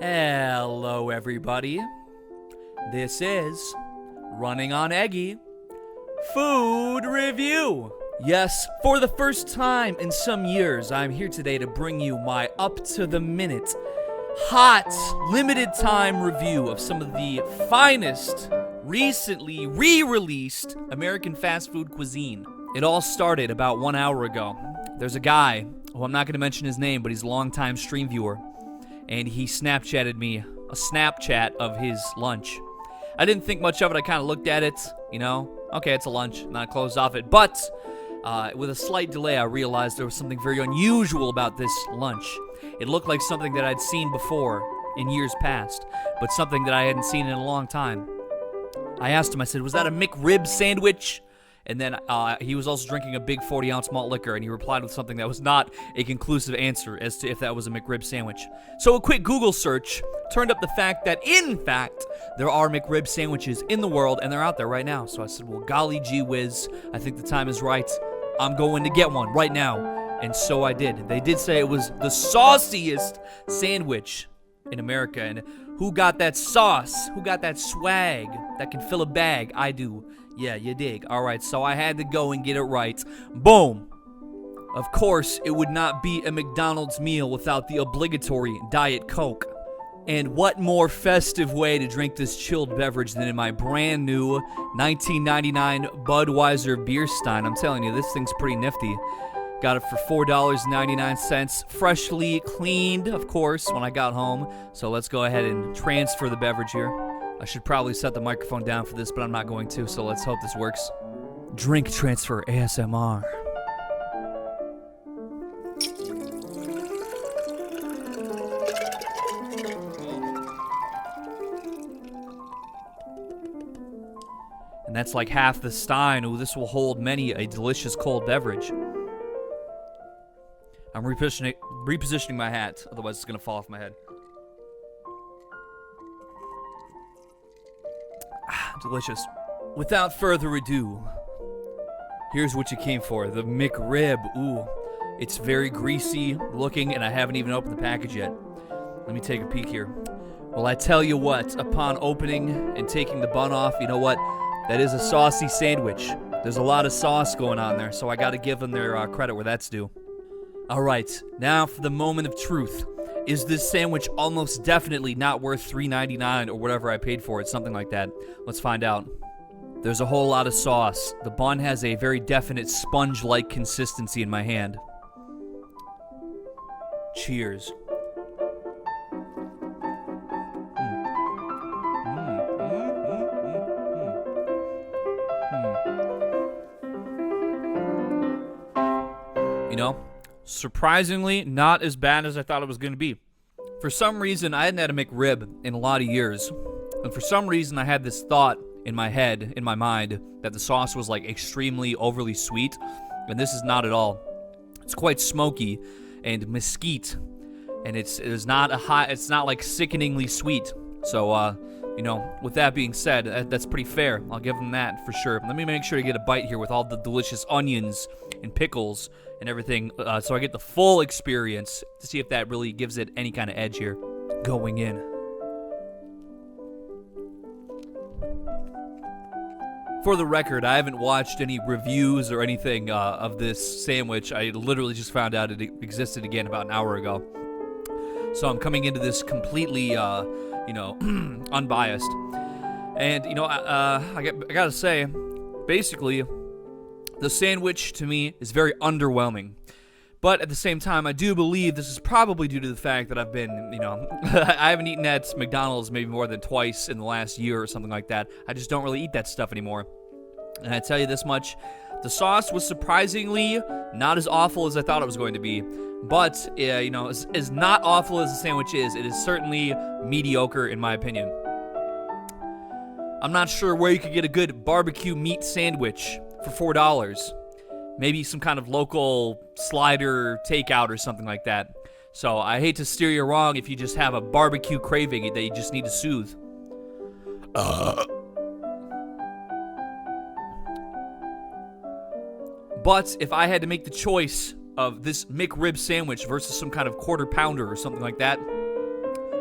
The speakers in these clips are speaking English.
Hello, everybody. This is Running on Eggy Food Review. Yes, for the first time in some years, I'm here today to bring you my up-to-the-minute, hot, limited-time review of some of the finest, recently re-released American fast food cuisine. It all started about 1 hour ago. There's a guy, who I'm not going to mention his name, but he's a longtime stream viewer, and he Snapchatted me a Snapchat of his lunch. I didn't think much of it. I kind of looked at it, okay, it's a lunch, not closed off it, but with a slight delay, I realized there was something very unusual about this lunch. It looked like something that I'd seen before in years past, but something that I hadn't seen in a long time. I asked him, I said, was that a McRib sandwich? And then he was also drinking a big 40-ounce malt liquor, and he replied with something that was not a conclusive answer as to if that was a McRib sandwich. So a quick Google search turned up the fact that, in fact, there are McRib sandwiches in the world, and they're out there right now. So I said, well, golly gee whiz, I think the time is right. I'm going to get one right now. And so I did. They did say it was the sauciest sandwich in America. And who got that sauce? Who got that swag that can fill a bag? I do. Yeah, you dig. All right, so I had to go and get it right. Boom. Of course, it would not be a McDonald's meal without the obligatory Diet Coke. And what more festive way to drink this chilled beverage than in my brand new 1999 Budweiser beer stein. I'm telling you, this thing's pretty nifty. Got it for $4.99, freshly cleaned, of course, when I got home. So let's go ahead and transfer the beverage here. I should probably set the microphone down for this, but I'm not going to, so let's hope this works. Drink transfer ASMR. And that's like half the stein. Ooh, this will hold many a delicious cold beverage. I'm repositioning my hat, otherwise it's going to fall off my head. Delicious. Without further ado, here's what you came for, the McRib. Ooh, it's very greasy looking, and I haven't even opened the package yet. Let me take a peek here. Well, I tell you what, upon opening and taking the bun off, you know what? That is a saucy sandwich. There's a lot of sauce going on there, so I got to give them their credit where that's due. All right, now for the moment of truth. Is this sandwich almost definitely not worth $3.99 or whatever I paid for it, something like that? Let's find out. There's a whole lot of sauce. The bun has a very definite sponge-like consistency in my hand. Cheers. Surprisingly, not as bad as I thought it was going to be. For some reason, I hadn't had a McRib in a lot of years. And for some reason, I had this thought in my head, in my mind, that the sauce was like extremely overly sweet. And this is not at all. It's quite smoky and mesquite. And it's not like sickeningly sweet. So, with that being said, that's pretty fair. I'll give them that for sure. Let me make sure to get a bite here with all the delicious onions and pickles and everything, so I get the full experience to see if that really gives it any kind of edge here. Going in. For the record, I haven't watched any reviews or anything of this sandwich. I literally just found out it existed again about an hour ago. So I'm coming into this completely, unbiased. And, I gotta say, basically, the sandwich, to me, is very underwhelming. But at the same time, I do believe this is probably due to the fact that I've been, I haven't eaten at McDonald's maybe more than twice in the last year or something like that. I just don't really eat that stuff anymore. And I tell you this much, the sauce was surprisingly not as awful as I thought it was going to be. But, as not awful as the sandwich is, it is certainly mediocre in my opinion. I'm not sure where you could get a good barbecue meat sandwich for $4. Maybe some kind of local slider takeout or something like that. So I hate to steer you wrong if you just have a barbecue craving that you just need to soothe. But if I had to make the choice of this McRib sandwich versus some kind of quarter pounder or something like that,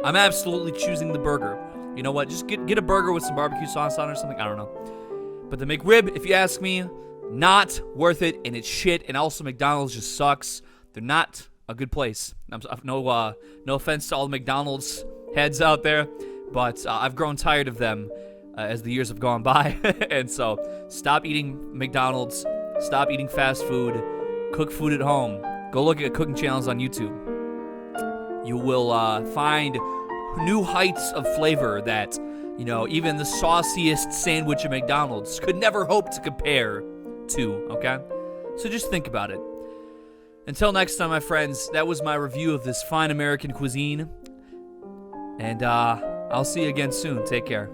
I'm absolutely choosing the burger. You know what? Just get a burger with some barbecue sauce on it or something. I don't know. But the McRib, if you ask me, not worth it, and it's shit. And also McDonald's just sucks. They're not a good place. No offense to all the McDonald's heads out there, but I've grown tired of them as the years have gone by. And so stop eating McDonald's. Stop eating fast food. Cook food at home. Go look at cooking channels on YouTube. You will find new heights of flavor that, you know, even the sauciest sandwich at McDonald's could never hope to compare to, okay? So just think about it. Until next time, my friends, that was my review of this fine American cuisine. And I'll see you again soon. Take care.